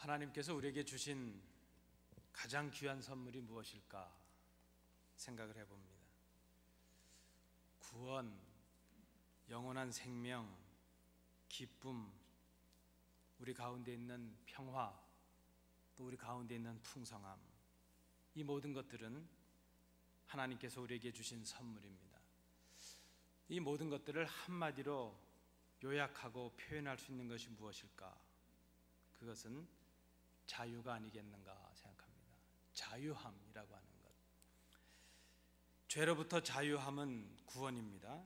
하나님께서 우리에게 주신 가장 귀한 선물이 무엇일까 생각을 해봅니다. 구원, 영원한 생명, 기쁨, 우리 가운데 있는 평화, 또 우리 가운데 있는 풍성함, 이 모든 것들은 하나님께서 우리에게 주신 선물입니다. 이 모든 것들을 한마디로 요약하고 표현할 수 있는 것이 무엇일까? 그것은 자유가 아니겠는가 생각합니다. 자유함이라고 하는 것. 죄로부터 자유함은 구원입니다.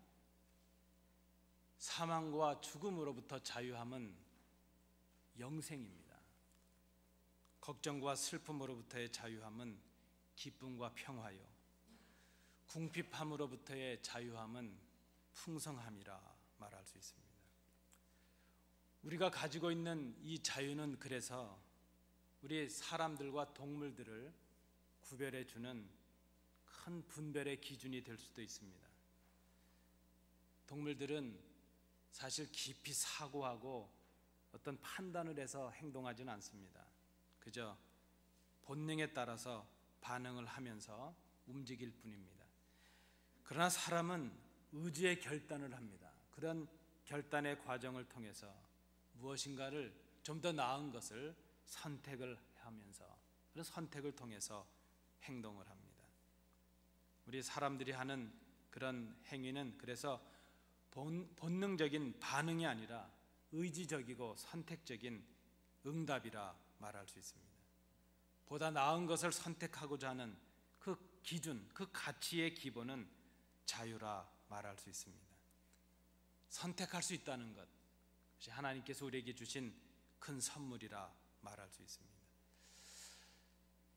사망과 죽음으로부터 자유함은 영생입니다. 걱정과 슬픔으로부터의 자유함은 기쁨과 평화요, 궁핍함으로부터의 자유함은 풍성함이라 말할 수 있습니다. 우리가 가지고 있는 이 자유는 그래서 우리 사람들과 동물들을 구별해 주는 큰 분별의 기준이 될 수도 있습니다. 동물들은 사실 깊이 사고하고 어떤 판단을 해서 행동하지는 않습니다. 그저 본능에 따라서 반응을 하면서 움직일 뿐입니다. 그러나 사람은 의지의 결단을 합니다. 그런 결단의 과정을 통해서 무엇인가를 좀 더 나은 것을 선택을 하면서, 그런 선택을 통해서 행동을 합니다. 우리 사람들이 하는 그런 행위는 그래서 본능적인 반응이 아니라 의지적이고 선택적인 응답이라 말할 수 있습니다. 보다 나은 것을 선택하고자 하는 그 기준, 그 가치의 기본은 자유라 말할 수 있습니다. 선택할 수 있다는 것, 그것이 하나님께서 우리에게 주신 큰 선물이라 말할 수 있습니다.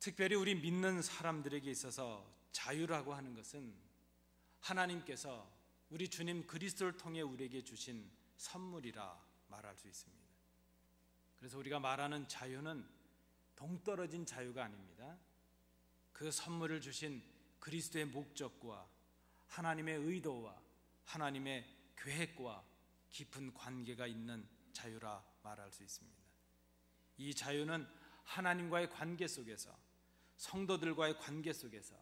특별히 우리 믿는 사람들에게 있어서 자유라고 하는 것은 하나님께서 우리 주님 그리스도를 통해 우리에게 주신 선물이라 말할 수 있습니다. 그래서 우리가 말하는 자유는 동떨어진 자유가 아닙니다. 그 선물을 주신 그리스도의 목적과 하나님의 의도와 하나님의 계획과 깊은 관계가 있는 자유라 말할 수 있습니다. 이 자유는 하나님과의 관계 속에서, 성도들과의 관계 속에서,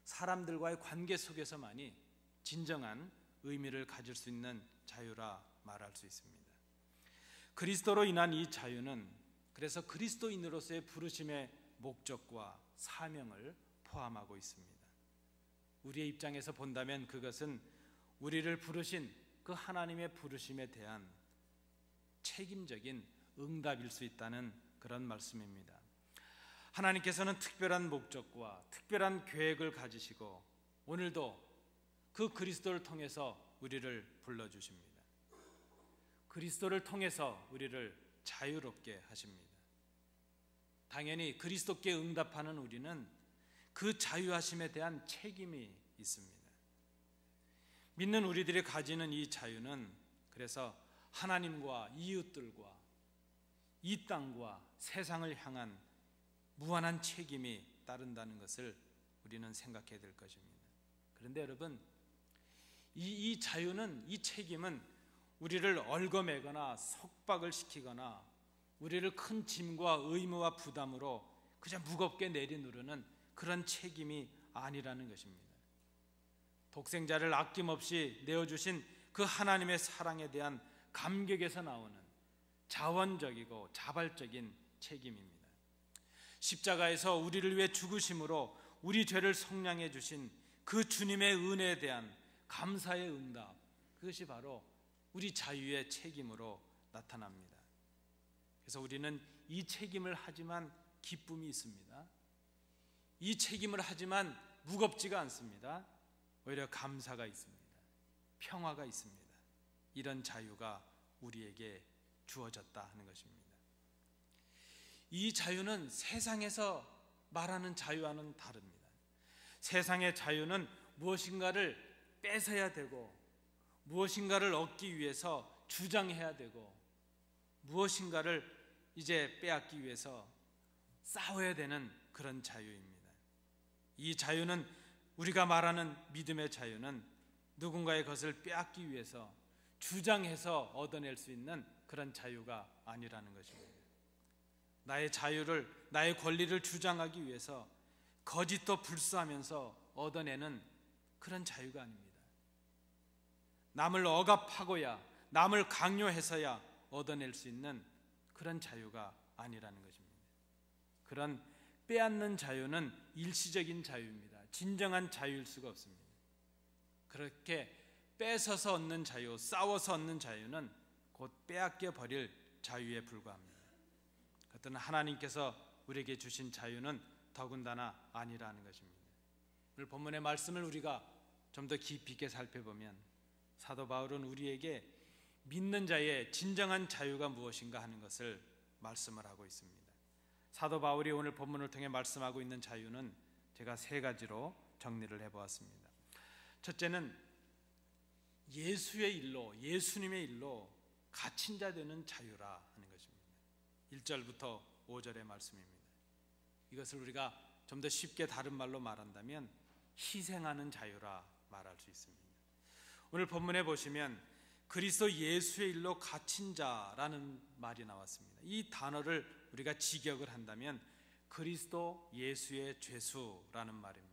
사람들과의 관계 속에서만이 진정한 의미를 가질 수 있는 자유라 말할 수 있습니다. 그리스도로 인한 이 자유는 그래서 그리스도인으로서의 부르심의 목적과 사명을 포함하고 있습니다. 우리의 입장에서 본다면 그것은 우리를 부르신 그 하나님의 부르심에 대한 책임적인 응답일 수 있다는 그런 말씀입니다. 하나님께서는 특별한 목적과 특별한 계획을 가지시고 오늘도 그 그리스도를 통해서 우리를 불러주십니다. 그리스도를 통해서 우리를 자유롭게 하십니다. 당연히 그리스도께 응답하는 우리는 그 자유하심에 대한 책임이 있습니다. 믿는 우리들이 가지는 이 자유는 그래서 하나님과 이웃들과 이 땅과 세상을 향한 무한한 책임이 따른다는 것을 우리는 생각해야 될 것입니다. 그런데 여러분, 이 자유는, 이 책임은 우리를 얽어매거나 속박을 시키거나 우리를 큰 짐과 의무와 부담으로 그저 무겁게 내리누르는 그런 책임이 아니라는 것입니다. 독생자를 아낌없이 내어주신 그 하나님의 사랑에 대한 감격에서 나오는 자원적이고 자발적인 책임입니다. 십자가에서 우리를 위해 죽으심으로 우리 죄를 속량해 주신 그 주님의 은혜에 대한 감사의 응답, 그것이 바로 우리 자유의 책임으로 나타납니다. 그래서 우리는 이 책임을 하지만 기쁨이 있습니다. 이 책임을 하지만 무겁지가 않습니다. 오히려 감사가 있습니다. 평화가 있습니다. 이런 자유가 우리에게 주어졌다 하는 것입니다. 이 자유는 세상에서 말하는 자유와는 다릅니다. 세상의 자유는 무엇인가를 뺏어야 되고 무엇인가를 얻기 위해서 주장해야 되고 무엇인가를 이제 빼앗기 위해서 싸워야 되는 그런 자유입니다. 이 자유는, 우리가 말하는 믿음의 자유는 누군가의 것을 빼앗기 위해서 주장해서 얻어낼 수 있는 그런 자유가 아니라는 것입니다. 나의 자유를, 나의 권리를 주장하기 위해서 거짓도 불수하면서 얻어내는 그런 자유가 아닙니다. 남을 억압하고야, 남을 강요해서야 얻어낼 수 있는 그런 자유가 아니라는 것입니다. 그런 빼앗는 자유는 일시적인 자유입니다. 진정한 자유일 수가 없습니다. 그렇게 뺏어서 얻는 자유, 싸워서 얻는 자유는 곧 빼앗겨 버릴 자유에 불과합니다. 그것은 하나님께서 우리에게 주신 자유는 더군다나 아니라는 것입니다. 오늘 본문의 말씀을 우리가 좀 더 깊이 있게 살펴보면 사도 바울은 우리에게 믿는 자의 진정한 자유가 무엇인가 하는 것을 말씀을 하고 있습니다. 사도 바울이 오늘 본문을 통해 말씀하고 있는 자유는 제가 세 가지로 정리를 해보았습니다. 첫째는 예수의 일로, 예수님의 일로 갇힌 자 되는 자유라 하는 것입니다. 1절부터 5절의 말씀입니다. 이것을 우리가 좀 더 쉽게 다른 말로 말한다면 희생하는 자유라 말할 수 있습니다. 오늘 본문에 보시면 그리스도 예수의 일로 갇힌 자라는 말이 나왔습니다. 이 단어를 우리가 직역을 한다면 그리스도 예수의 죄수라는 말입니다.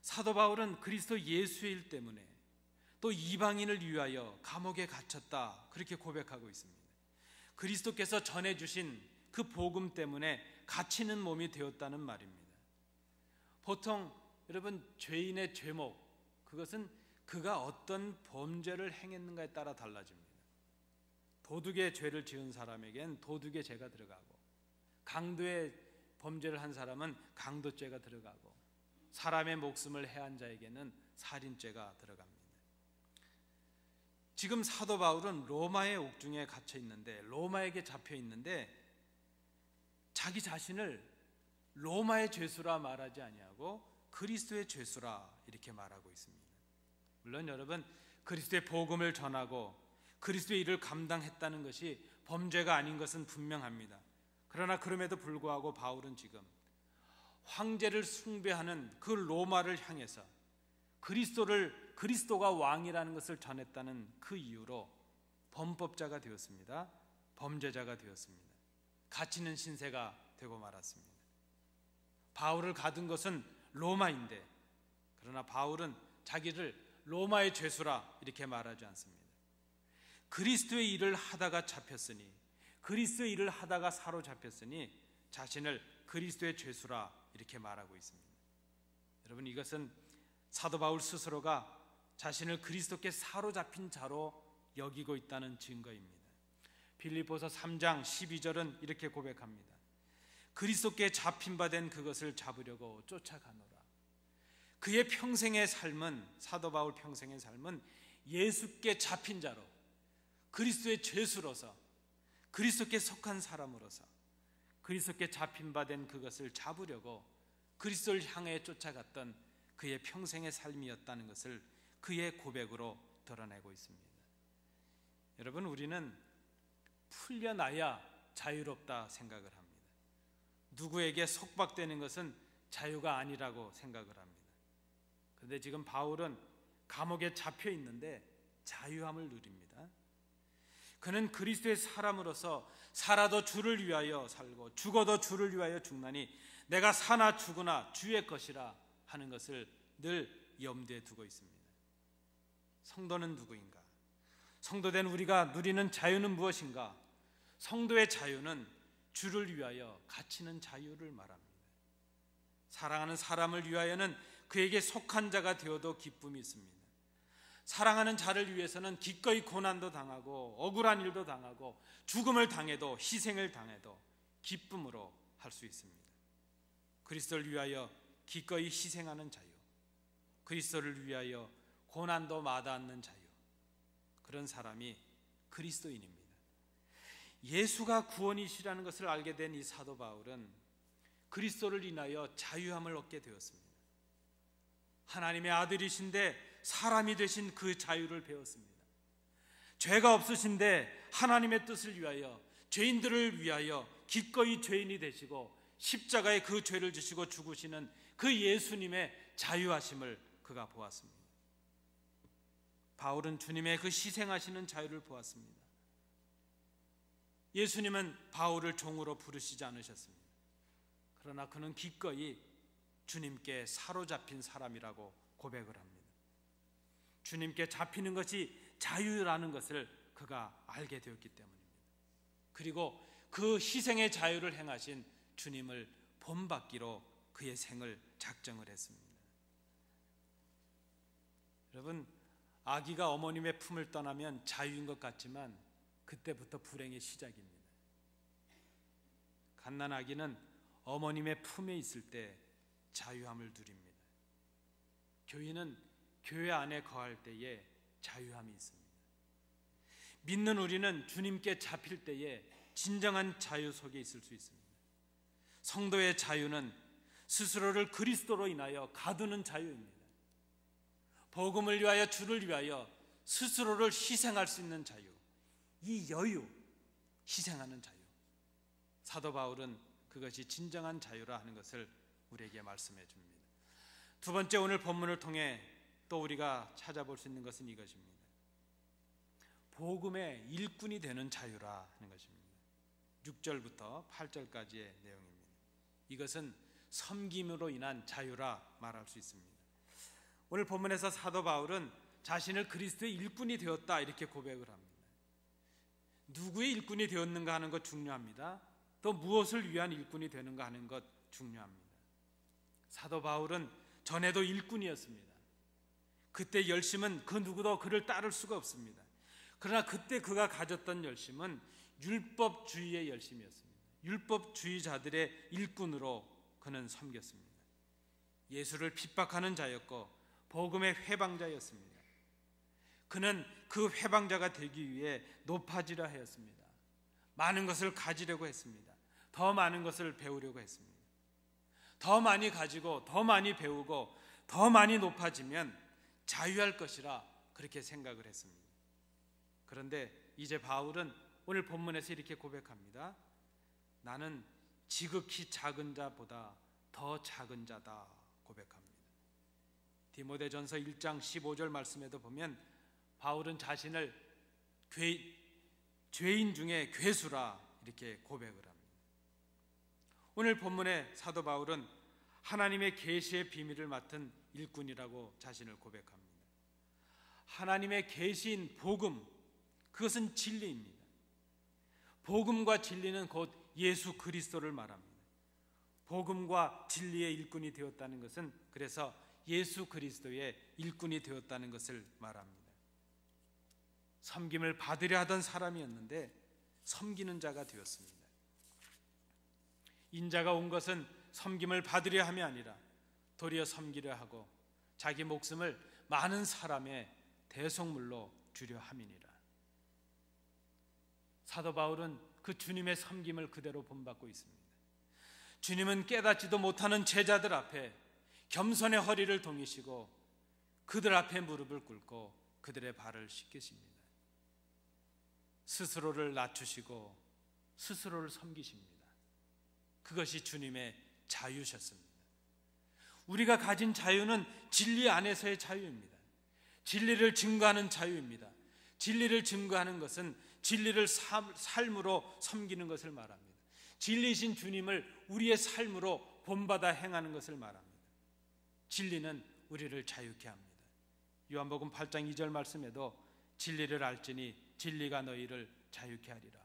사도 바울은 그리스도 예수의 일 때문에 또 이방인을 위하여 감옥에 갇혔다, 그렇게 고백하고 있습니다. 그리스도께서 전해주신 그 복음 때문에 갇히는 몸이 되었다는 말입니다. 보통 여러분, 죄인의 죄목, 그것은 그가 어떤 범죄를 행했는가에 따라 달라집니다. 도둑의 죄를 지은 사람에겐 도둑의 죄가 들어가고, 강도의 범죄를 한 사람은 강도죄가 들어가고, 사람의 목숨을 해한 자에게는 살인죄가 들어갑니다. 지금 사도 바울은 로마의 옥중에 갇혀 있는데, 로마에게 잡혀 있는데 자기 자신을 로마의 죄수라 말하지 아니하고 그리스도의 죄수라 이렇게 말하고 있습니다. 물론 여러분, 그리스도의 복음을 전하고 그리스도의 일을 감당했다는 것이 범죄가 아닌 것은 분명합니다. 그러나 그럼에도 불구하고 바울은 지금 황제를 숭배하는 그 로마를 향해서 그리스도가 왕이라는 것을 전했다는 그 이유로 범법자가 되었습니다. 범죄자가 되었습니다. 갇히는 신세가 되고 말았습니다. 바울을 가둔 것은 로마인데, 그러나 바울은 자기를 로마의 죄수라 이렇게 말하지 않습니다. 그리스도의 일을 하다가 잡혔으니, 그리스도의 일을 하다가 사로잡혔으니 자신을 그리스도의 죄수라 이렇게 말하고 있습니다. 여러분, 이것은 사도 바울 스스로가 자신을 그리스도께 사로잡힌 자로 여기고 있다는 증거입니다. 빌립보서 3장 12절은 이렇게 고백합니다. 그리스도께 잡힌 바 된 그것을 잡으려고 쫓아가노라. 그의 평생의 삶은, 사도 바울 평생의 삶은 예수께 잡힌 자로, 그리스도의 죄수로서, 그리스도께 속한 사람으로서 그리스도께 잡힌 바 된 그것을 잡으려고 그리스도를 향해 쫓아갔던 그의 평생의 삶이었다는 것을 그의 고백으로 드러내고 있습니다. 여러분, 우리는 풀려나야 자유롭다 생각을 합니다. 누구에게 속박되는 것은 자유가 아니라고 생각을 합니다. 그런데 지금 바울은 감옥에 잡혀 있는데 자유함을 누립니다. 그는 그리스도의 사람으로서 살아도 주를 위하여 살고 죽어도 주를 위하여 죽나니 내가 사나 죽으나 주의 것이라 하는 것을 늘 염두에 두고 있습니다. 성도는 누구인가? 성도된 우리가 누리는 자유는 무엇인가? 성도의 자유는 주를 위하여 갇히는 자유를 말합니다. 사랑하는 사람을 위하여는 그에게 속한 자가 되어도 기쁨이 있습니다. 사랑하는 자를 위해서는 기꺼이 고난도 당하고 억울한 일도 당하고 죽음을 당해도, 희생을 당해도 기쁨으로 할 수 있습니다. 그리스도를 위하여 기꺼이 희생하는 자유, 그리스도를 위하여 고난도 마다않는 자유, 그런 사람이 그리스도인입니다. 예수가 구원이시라는 것을 알게 된 이 사도 바울은 그리스도를 인하여 자유함을 얻게 되었습니다. 하나님의 아들이신데 사람이 되신 그 자유를 배웠습니다. 죄가 없으신데 하나님의 뜻을 위하여, 죄인들을 위하여 기꺼이 죄인이 되시고 십자가에 그 죄를 지시고 죽으시는 그 예수님의 자유하심을 그가 보았습니다. 바울은 주님의 그 희생하시는 자유를 보았습니다. 예수님은 바울을 종으로 부르시지 않으셨습니다. 그러나 그는 기꺼이 주님께 사로잡힌 사람이라고 고백을 합니다. 주님께 잡히는 것이 자유라는 것을 그가 알게 되었기 때문입니다. 그리고 그 희생의 자유를 행하신 주님을 본받기로 그의 생을 작정을 했습니다. 여러분, 아기가 어머님의 품을 떠나면 자유인 것 같지만 그때부터 불행의 시작입니다. 갓난아기는 어머님의 품에 있을 때 자유함을 누립니다. 교인은 교회 안에 거할 때에 자유함이 있습니다. 믿는 우리는 주님께 잡힐 때에 진정한 자유 속에 있을 수 있습니다. 성도의 자유는 스스로를 그리스도로 인하여 가두는 자유입니다. 복음을 위하여, 주를 위하여 스스로를 희생할 수 있는 자유, 이 여유, 희생하는 자유, 사도 바울은 그것이 진정한 자유라 하는 것을 우리에게 말씀해 줍니다. 두 번째, 오늘 본문을 통해 또 우리가 찾아볼 수 있는 것은 이것입니다. 복음의 일꾼이 되는 자유라 하는 것입니다. 6절부터 8절까지의 내용입니다. 이것은 섬김으로 인한 자유라 말할 수 있습니다. 오늘 본문에서 사도 바울은 자신을 그리스도의 일꾼이 되었다 이렇게 고백을 합니다. 누구의 일꾼이 되었는가 하는 것 중요합니다. 또 무엇을 위한 일꾼이 되는가 하는 것 중요합니다. 사도 바울은 전에도 일꾼이었습니다. 그때 열심은 그 누구도 그를 따를 수가 없습니다. 그러나 그때 그가 가졌던 열심은 율법주의의 열심이었습니다. 율법주의자들의 일꾼으로 그는 섬겼습니다. 예수를 핍박하는 자였고 복음의 회방자였습니다. 그는 그 회방자가 되기 위해 높아지려 하였습니다. 많은 것을 가지려고 했습니다. 더 많은 것을 배우려고 했습니다. 더 많이 가지고 더 많이 배우고 더 많이 높아지면 자유할 것이라 그렇게 생각을 했습니다. 그런데 이제 바울은 오늘 본문에서 이렇게 고백합니다. 나는 지극히 작은 자보다 더 작은 자다 고백합니다. 디모데전서 1장 15절 말씀에도 보면 바울은 자신을 죄인 중에 괴수라 이렇게 고백을 합니다. 오늘 본문의 사도 바울은 하나님의 계시의 비밀을 맡은 일꾼이라고 자신을 고백합니다. 하나님의 계시인 복음, 그것은 진리입니다. 복음과 진리는 곧 예수 그리스도를 말합니다. 복음과 진리의 일꾼이 되었다는 것은 그래서 예수 그리스도의 일꾼이 되었다는 것을 말합니다. 섬김을 받으려 하던 사람이었는데 섬기는 자가 되었습니다. 인자가 온 것은 섬김을 받으려 함이 아니라 도리어 섬기려 하고 자기 목숨을 많은 사람의 대속물로 주려 함이니라. 사도 바울은 그 주님의 섬김을 그대로 본받고 있습니다. 주님은 깨닫지도 못하는 제자들 앞에 겸손의 허리를 동이시고 그들 앞에 무릎을 꿇고 그들의 발을 씻기십니다. 스스로를 낮추시고 스스로를 섬기십니다. 그것이 주님의 자유셨습니다. 우리가 가진 자유는 진리 안에서의 자유입니다. 진리를 증거하는 자유입니다. 진리를 증거하는 것은 진리를 삶으로 섬기는 것을 말합니다. 진리이신 주님을 우리의 삶으로 본받아 행하는 것을 말합니다. 진리는 우리를 자유케 합니다. 요한복음 8장 2절 말씀에도 진리를 알지니 진리가 너희를 자유케 하리라.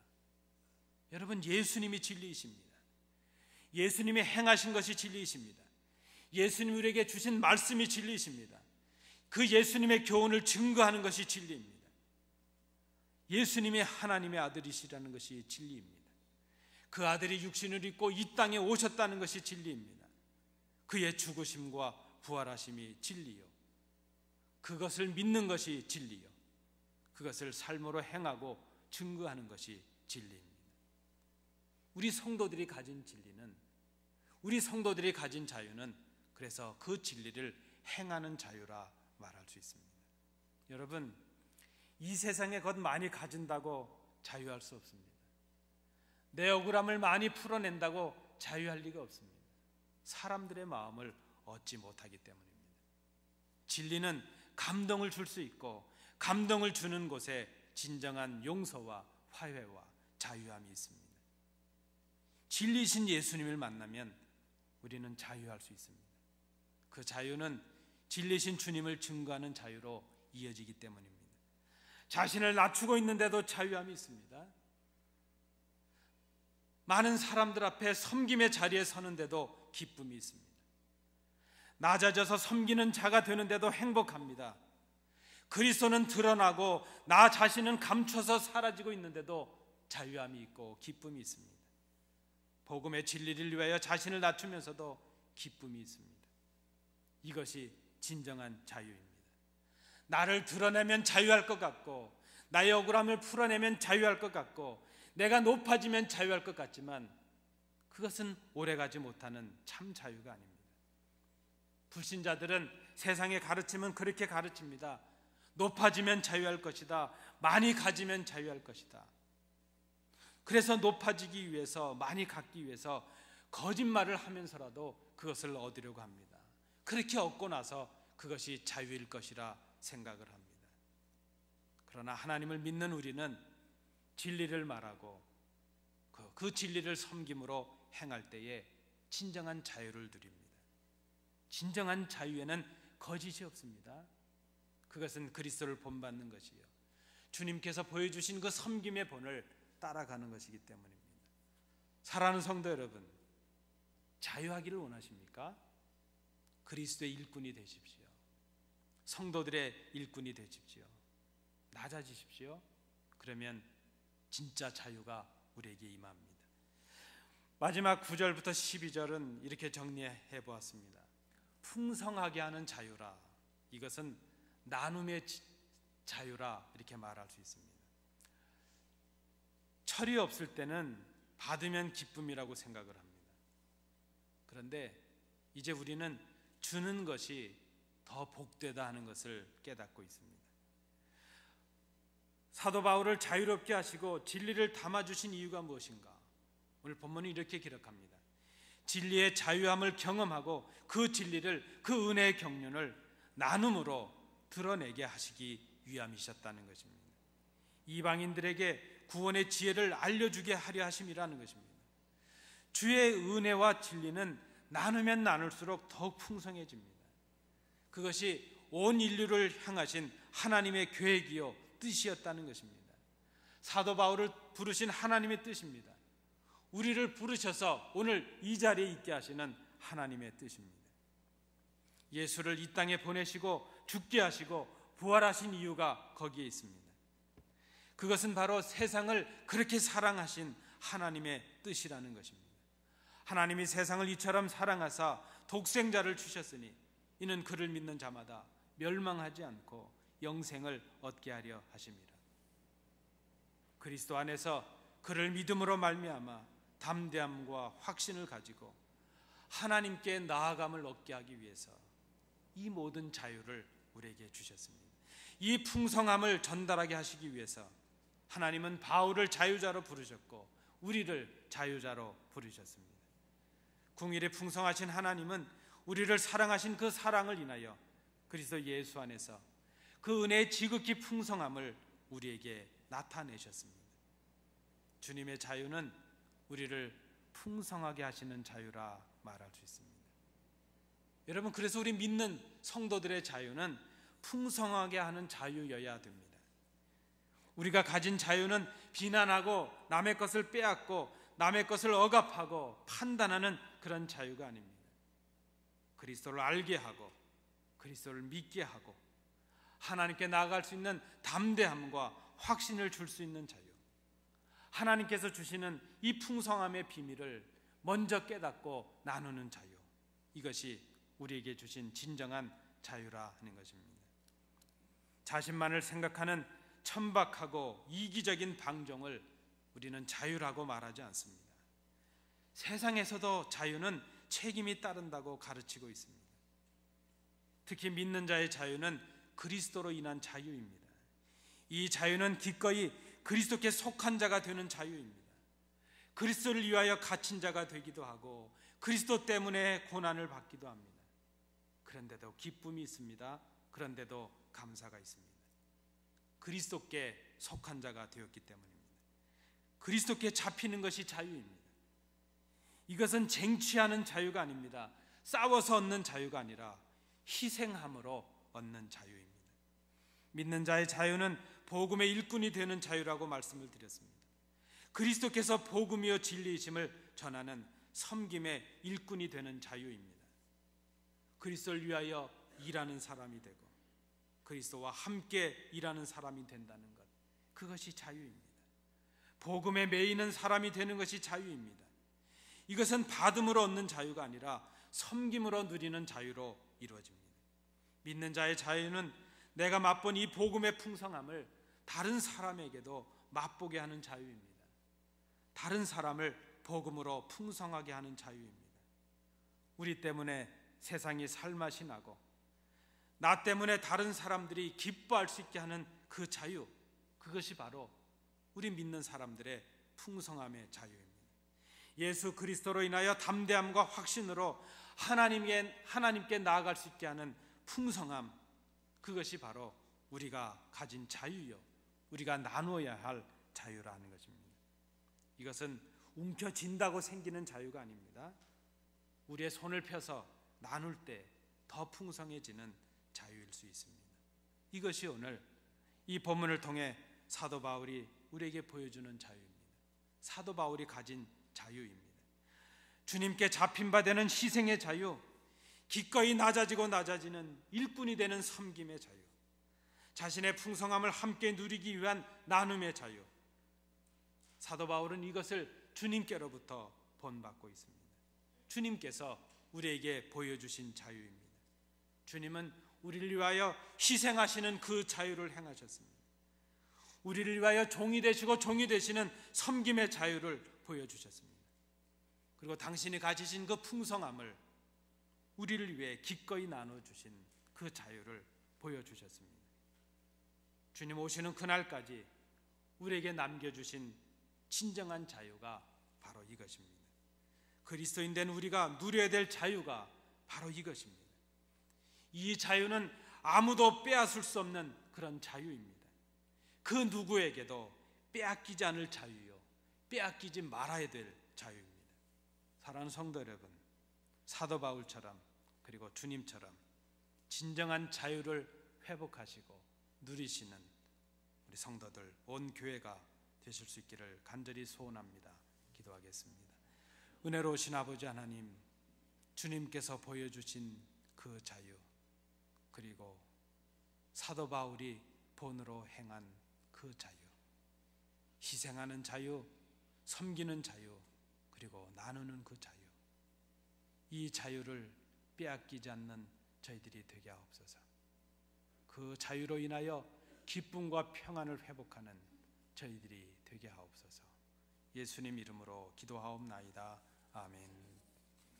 여러분, 예수님이 진리이십니다. 예수님이 행하신 것이 진리이십니다. 예수님이 우리에게 주신 말씀이 진리이십니다. 그 예수님의 교훈을 증거하는 것이 진리입니다. 예수님이 하나님의 아들이시라는 것이 진리입니다. 그 아들이 육신을 입고 이 땅에 오셨다는 것이 진리입니다. 그의 죽으심과 부활하심이 진리요, 그것을 믿는 것이 진리요, 그것을 삶으로 행하고 증거하는 것이 진리입니다. 우리 성도들이 가진 진리는, 우리 성도들이 가진 자유는 그래서 그 진리를 행하는 자유라 말할 수 있습니다. 여러분, 이 세상에 것 많이 가진다고 자유할 수 없습니다. 내 억울함을 많이 풀어낸다고 자유할 리가 없습니다. 사람들의 마음을 얻지 못하기 때문입니다. 진리는 감동을 줄 수 있고 감동을 주는 곳에 진정한 용서와 화해와 자유함이 있습니다. 진리신 예수님을 만나면 우리는 자유할 수 있습니다. 그 자유는 진리신 주님을 증거하는 자유로 이어지기 때문입니다. 자신을 낮추고 있는데도 자유함이 있습니다. 많은 사람들 앞에 섬김의 자리에 서는데도 기쁨이 있습니다. 낮아져서 섬기는 자가 되는데도 행복합니다. 그리스도는 드러나고 나 자신은 감춰서 사라지고 있는데도 자유함이 있고 기쁨이 있습니다. 복음의 진리를 위하여 자신을 낮추면서도 기쁨이 있습니다. 이것이 진정한 자유입니다. 나를 드러내면 자유할 것 같고, 나의 억울함을 풀어내면 자유할 것 같고, 내가 높아지면 자유할 것 같지만 그것은 오래가지 못하는 참 자유가 아닙니다. 불신자들은 세상의 가르침은 그렇게 가르칩니다. 높아지면 자유할 것이다. 많이 가지면 자유할 것이다. 그래서 높아지기 위해서, 많이 갖기 위해서 거짓말을 하면서라도 그것을 얻으려고 합니다. 그렇게 얻고 나서 그것이 자유일 것이라 생각을 합니다. 그러나 하나님을 믿는 우리는 진리를 말하고 그 진리를 섬김으로 행할 때에 진정한 자유를 누립니다. 진정한 자유에는 거짓이 없습니다. 그것은 그리스도를 본받는 것이요, 주님께서 보여주신 그 섬김의 본을 따라가는 것이기 때문입니다. 사랑하는 성도 여러분, 자유하기를 원하십니까? 그리스도의 일꾼이 되십시오. 성도들의 일꾼이 되십시오. 낮아지십시오. 그러면 진짜 자유가 우리에게 임합니다. 마지막 9절부터 12절은 이렇게 정리해 보았습니다. 풍성하게 하는 자유라, 이것은 나눔의 자유라 이렇게 말할 수 있습니다. 철이 없을 때는 받으면 기쁨이라고 생각을 합니다. 그런데 이제 우리는 주는 것이 더 복되다 하는 것을 깨닫고 있습니다. 사도 바울을 자유롭게 하시고 진리를 담아주신 이유가 무엇인가? 오늘 본문은 이렇게 기록합니다. 진리의 자유함을 경험하고 그 진리를, 그 은혜의 경륜을 나눔으로 드러내게 하시기 위함이셨다는 것입니다. 이방인들에게 구원의 지혜를 알려주게 하려 하심이라는 것입니다. 주의 은혜와 진리는 나누면 나눌수록 더욱 풍성해집니다. 그것이 온 인류를 향하신 하나님의 계획이요 뜻이었다는 것입니다. 사도 바울을 부르신 하나님의 뜻입니다. 우리를 부르셔서 오늘 이 자리에 있게 하시는 하나님의 뜻입니다. 예수를 이 땅에 보내시고 죽게 하시고 부활하신 이유가 거기에 있습니다. 그것은 바로 세상을 그렇게 사랑하신 하나님의 뜻이라는 것입니다. 하나님이 세상을 이처럼 사랑하사 독생자를 주셨으니 이는 그를 믿는 자마다 멸망하지 않고 영생을 얻게 하려 하심이라. 그리스도 안에서 그를 믿음으로 말미암아 담대함과 확신을 가지고 하나님께 나아감을 얻게 하기 위해서 이 모든 자유를 우리에게 주셨습니다. 이 풍성함을 전달하게 하시기 위해서 하나님은 바울을 자유자로 부르셨고 우리를 자유자로 부르셨습니다. 궁일이 풍성하신 하나님은 우리를 사랑하신 그 사랑을 인하여 그리스도 예수 안에서 그 은혜의 지극히 풍성함을 우리에게 나타내셨습니다. 주님의 자유는 우리를 풍성하게 하시는 자유라 말할 수 있습니다. 여러분, 그래서 우리 믿는 성도들의 자유는 풍성하게 하는 자유여야 됩니다. 우리가 가진 자유는 비난하고 남의 것을 빼앗고 남의 것을 억압하고 판단하는 그런 자유가 아닙니다. 그리스도를 알게 하고 그리스도를 믿게 하고 하나님께 나아갈 수 있는 담대함과 확신을 줄 수 있는 자유, 하나님께서 주시는 이 풍성함의 비밀을 먼저 깨닫고 나누는 자유, 이것이 우리에게 주신 진정한 자유라 하는 것입니다. 자신만을 생각하는 천박하고 이기적인 방종을 우리는 자유라고 말하지 않습니다. 세상에서도 자유는 책임이 따른다고 가르치고 있습니다. 특히 믿는 자의 자유는 그리스도로 인한 자유입니다. 이 자유는 기꺼이 그리스도께 속한 자가 되는 자유입니다. 그리스도를 위하여 갇힌 자가 되기도 하고 그리스도 때문에 고난을 받기도 합니다. 그런데도 기쁨이 있습니다. 그런데도 감사가 있습니다. 그리스도께 속한 자가 되었기 때문입니다. 그리스도께 잡히는 것이 자유입니다. 이것은 쟁취하는 자유가 아닙니다. 싸워서 얻는 자유가 아니라 희생함으로 얻는 자유입니다. 믿는 자의 자유는 복음의 일꾼이 되는 자유라고 말씀을 드렸습니다. 그리스도께서 복음이요 진리이심을 전하는 섬김의 일꾼이 되는 자유입니다. 그리스도를 위하여 일하는 사람이 되고 그리스도와 함께 일하는 사람이 된다는 것, 그것이 자유입니다. 복음에 매이는 사람이 되는 것이 자유입니다. 이것은 받음으로 얻는 자유가 아니라 섬김으로 누리는 자유로 이루어집니다. 믿는 자의 자유는 내가 맛본 이 복음의 풍성함을 다른 사람에게도 맛보게 하는 자유입니다. 다른 사람을 복음으로 풍성하게 하는 자유입니다. 우리 때문에 세상이 살맛이 나고 나 때문에 다른 사람들이 기뻐할 수 있게 하는 그 자유, 그것이 바로 우리 믿는 사람들의 풍성함의 자유입니다. 예수 그리스도로 인하여 담대함과 확신으로 하나님께 나아갈 수 있게 하는 풍성함, 그것이 바로 우리가 가진 자유요, 우리가 나누어야 할 자유라는 것입니다. 이것은 움켜쥔다고 생기는 자유가 아닙니다. 우리의 손을 펴서 나눌 때 더 풍성해지는 자유일 수 있습니다. 이것이 오늘 이 본문을 통해 사도 바울이 우리에게 보여주는 자유입니다. 사도 바울이 가진 자유입니다. 주님께 잡힌 바 되는 희생의 자유, 기꺼이 낮아지고 낮아지는 일꾼이 되는 섬김의 자유, 자신의 풍성함을 함께 누리기 위한 나눔의 자유, 사도 바울은 이것을 주님께로부터 본받고 있습니다. 주님께서 우리에게 보여주신 자유입니다. 주님은 우리를 위하여 희생하시는 그 자유를 행하셨습니다. 우리를 위하여 종이 되시고 종이 되시는 섬김의 자유를 보여주셨습니다. 그리고 당신이 가지신 그 풍성함을 우리를 위해 기꺼이 나눠주신 그 자유를 보여주셨습니다. 주님 오시는 그날까지 우리에게 남겨주신 진정한 자유가 바로 이것입니다. 그리스도인 된 우리가 누려야 될 자유가 바로 이것입니다. 이 자유는 아무도 빼앗을 수 없는 그런 자유입니다. 그 누구에게도 빼앗기지 않을 자유요, 빼앗기지 말아야 될 자유입니다. 사랑하는 성도 여러분, 사도 바울처럼 그리고 주님처럼 진정한 자유를 회복하시고 누리시는 우리 성도들, 온 교회가 되실 수 있기를 간절히 소원합니다. 기도하겠습니다. 은혜로우신 아버지 하나님, 주님께서 보여주신 그 자유, 그리고 사도 바울이 본으로 행한 그 자유, 희생하는 자유, 섬기는 자유, 그리고 나누는 그 자유, 이 자유를 빼앗기지 않는 저희들이 되게 하옵소서. 그 자유로 인하여 기쁨과 평안을 회복하는 저희들이 되게 하옵소서. 예수님 이름으로 기도하옵나이다. 아멘.